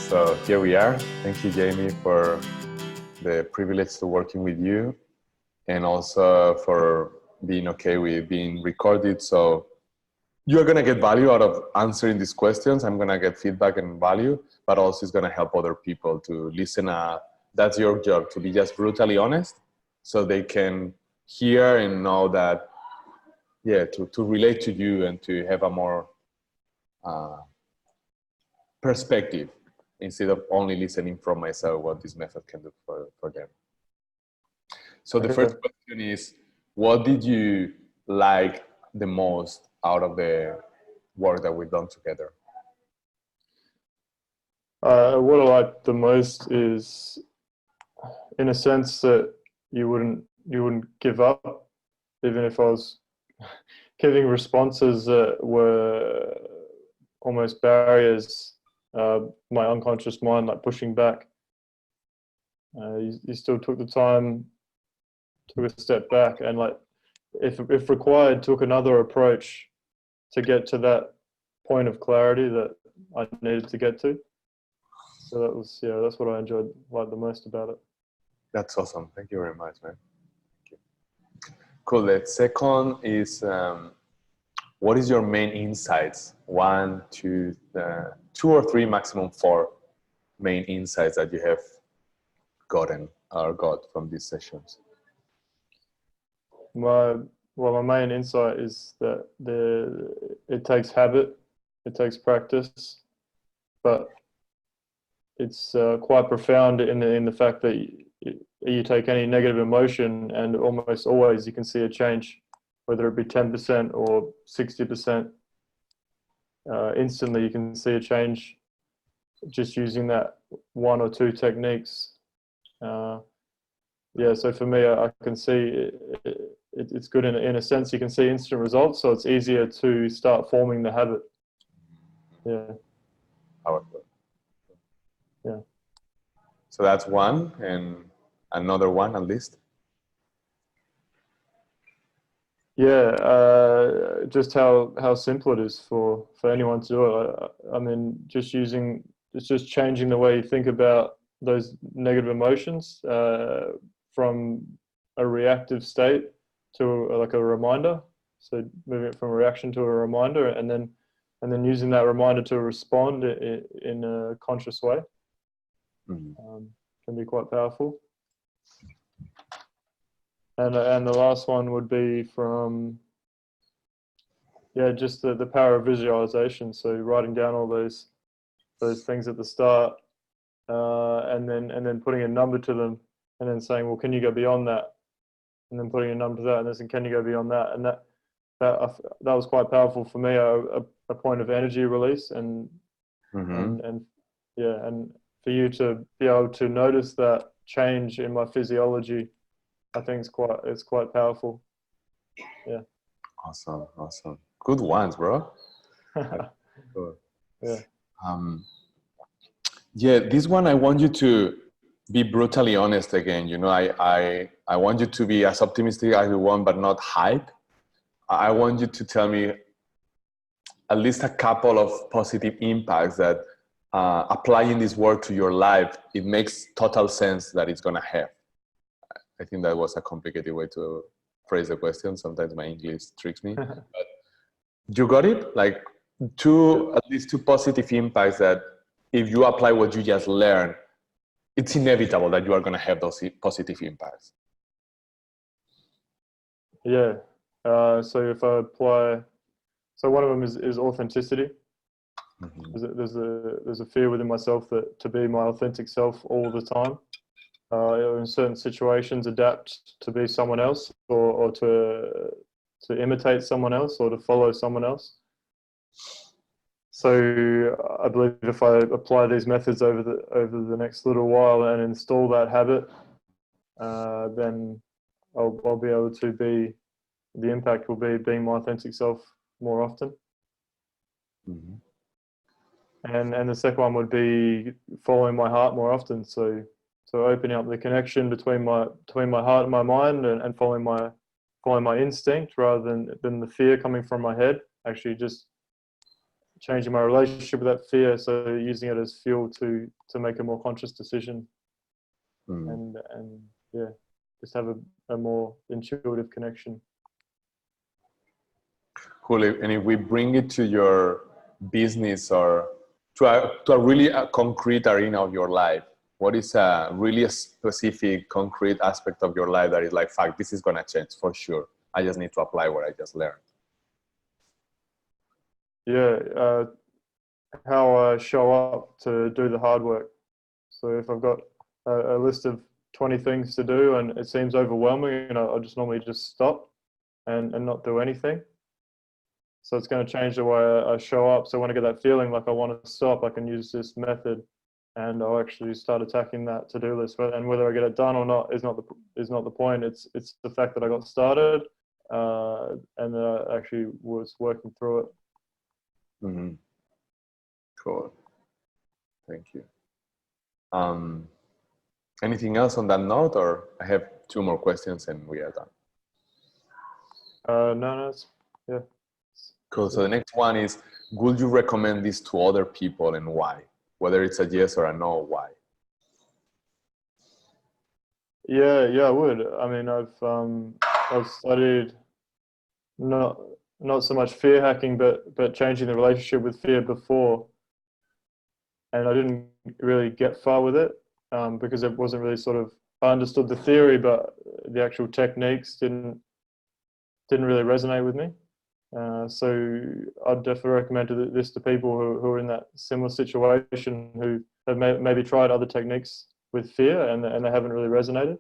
So here we are. Thank you, Jaime, for the privilege to working with you and also for being okay with being recorded. So you're going to get value out of answering these questions. I'm going to get feedback and value, but also it's going to help other people to listen. That's your job, to be just brutally honest so they can hear and know that, yeah, to relate to you and to have a more perspective instead of only listening from myself what this method can do for them. So the first question is, what did you like the most out of the work that we've done together? What I like the most is, in a sense, that you wouldn't give up, even if I was giving responses that were almost barriers. My unconscious mind like pushing back. You still took the time, took a step back, and like if required, took another approach to get to that point of clarity that I needed to get to. So that was, yeah, that's what I enjoyed like the most about it. That's awesome. Thank you very much, man. Thank you. Cool. The second is, what is your main insights? One, two, 2 or 3, maximum 4 main insights that you have gotten or got from these sessions? My main insight is that it takes habit, it takes practice, but it's quite profound in the fact that you take any negative emotion and almost always you can see a change, whether it be 10% or 60%. Instantly you can see a change just using that 1 or 2 techniques. Yeah, so for me, I can see it's good in a sense. You can see instant results, so it's easier to start forming the habit. Yeah. Powerful. Yeah. So that's one, and another one at least. Yeah, just how simple it is for anyone to do it. I mean, just changing the way you think about those negative emotions from a reactive state to like a reminder. So moving it from a reaction to a reminder, and then using that reminder to respond in a conscious way. Mm-hmm. Can be quite powerful. And the last one would be from, yeah, just the power of visualization. So writing down all those things at the start, and then putting a number to them, and then saying, well, can you go beyond that? And then putting a number to that, and then saying, can you go beyond that? And that was quite powerful for me, a point of energy release, and yeah, and for you to be able to notice that change in my physiology, I think it's quite powerful. Yeah. Awesome. Good ones, bro. Cool. Yeah. Yeah, this one I want you to be brutally honest again. You know, I want you to be as optimistic as you want, but not hype. I want you to tell me at least a couple of positive impacts that applying this work to your life, it makes total sense that it's going to have. I think that was a complicated way to phrase the question. Sometimes my English tricks me. But you got it? Like at least 2 positive impacts that if you apply what you just learned, it's inevitable that you are going to have those positive impacts. Yeah. So if I apply, so one of them is authenticity. Mm-hmm. There's a fear within myself that to be my authentic self all the time. In certain situations, adapt to be someone else, or to imitate someone else, or to follow someone else. So I believe if I apply these methods over the next little while and install that habit, then I'll be able to be, the impact will be being my authentic self more often. Mm-hmm. And the second one would be following my heart more often. So opening up the connection between my heart and my mind, and following my instinct rather than the fear coming from my head. Actually, just changing my relationship with that fear. So using it as fuel to make a more conscious decision, and yeah, just have a more intuitive connection. Cool. And if we bring it to your business or to a really concrete arena of your life, what is a really specific, concrete aspect of your life that is like, fuck, this is going to change for sure. I just need to apply what I just learned. Yeah, how I show up to do the hard work. So if I've got a list of 20 things to do and it seems overwhelming, and I just normally just stop and not do anything. So it's going to change the way I show up. So when I get that feeling like I want to stop, I can use this method, and I'll actually start attacking that to-do list. And whether I get it done or not is not the point. It's the fact that I got started, and that I actually was working through it. Mm-hmm. Cool. Thank you. Anything else on that note, or I have 2 more questions and we are done? No, yeah. Cool. So the next one is, would you recommend this to other people, and why? Whether it's a yes or a no, why? Yeah, I would. I mean, I've studied not so much fear hacking, but changing the relationship with fear before, and I didn't really get far with it because it wasn't really I understood the theory, but the actual techniques didn't really resonate with me. So I'd definitely recommend this to people who are in that similar situation, who have maybe tried other techniques with fear and they haven't really resonated.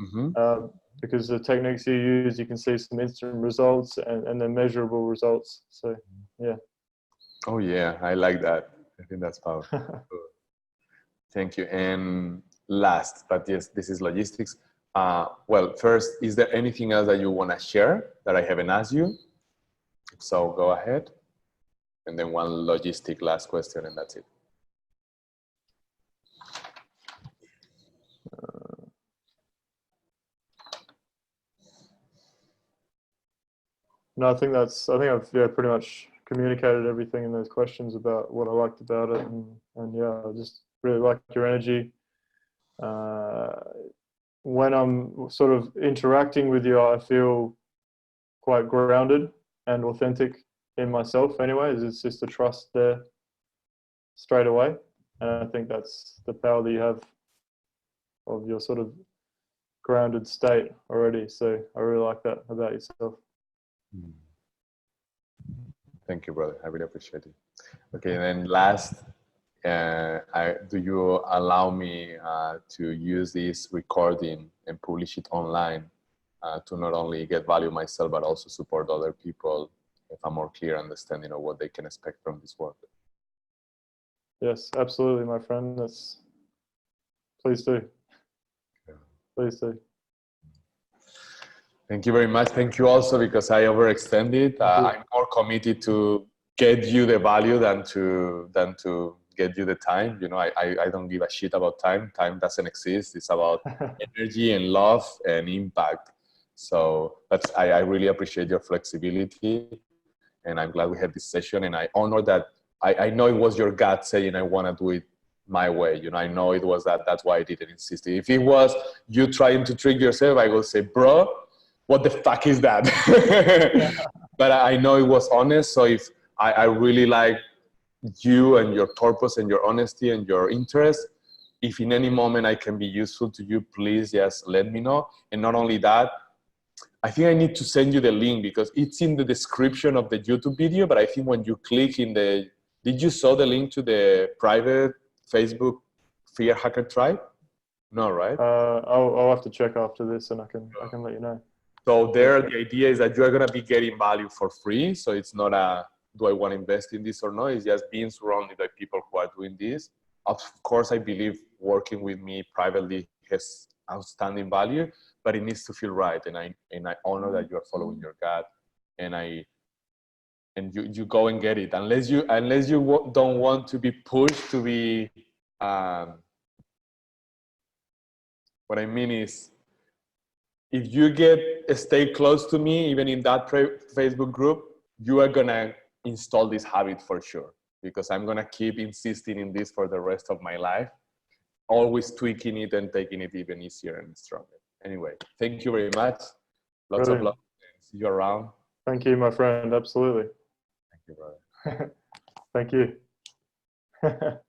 Mm-hmm. Because the techniques you use, you can see some instant results and they're measurable results. So, yeah. Oh yeah, I like that. I think that's powerful. Thank you. And last, but yes, this is logistics. Well, first, is there anything else that you want to share that I haven't asked you? So go ahead. And then one logistic last question, and that's it. No, I think I've pretty much communicated everything in those questions about what I liked about it, and yeah, I just really like your energy. When I'm sort of interacting with you, I feel quite grounded and authentic in myself anyway. It's just a trust there straight away, and I think that's the power that you have of your sort of grounded state already. So I really like that about yourself. Thank you, brother. I really appreciate it. Okay, and then last, do you allow me to use this recording and publish it online to not only get value myself, but also support other people with a more clear understanding of what they can expect from this work? Yes, absolutely, my friend. Please do. Yeah. Please do. Thank you very much. Thank you also, because I overextended. I'm more committed to get you the value than to get you the time. You know, I don't give a shit about time. Time doesn't exist. It's about energy and love and impact. So I really appreciate your flexibility, and I'm glad we had this session. And I honor that. I know it was your gut saying I want to do it my way. You know, I know it was that. That's why I didn't insist. If it was you trying to trick yourself, I will say, bro, what the fuck is that? But I know it was honest. So if I really like you and your purpose and your honesty and your interest, if in any moment I can be useful to you, please just let me know. And not only that, I think I need to send you the link, because it's in the description of the YouTube video. But I think when you click in did you saw the link to the private Facebook Fear Hacker Tribe? No, right? I'll have to check after this, and I can let you know. So there, the idea is that you're going to be getting value for free. So it's not do I want to invest in this or not? It's just being surrounded by people who are doing this. Of course, I believe working with me privately has outstanding value, but it needs to feel right. And I honor that you are following your gut, and you go and get it. Unless you don't want to be pushed to be, what I mean is, if you stay close to me, even in that Facebook group, you are gonna install this habit for sure, because I'm going to keep insisting in this for the rest of my life, always tweaking it and taking it even easier and stronger. Anyway, thank you very much. Lots of love. See you around. Thank you, my friend. Absolutely. Thank you, brother. Thank you.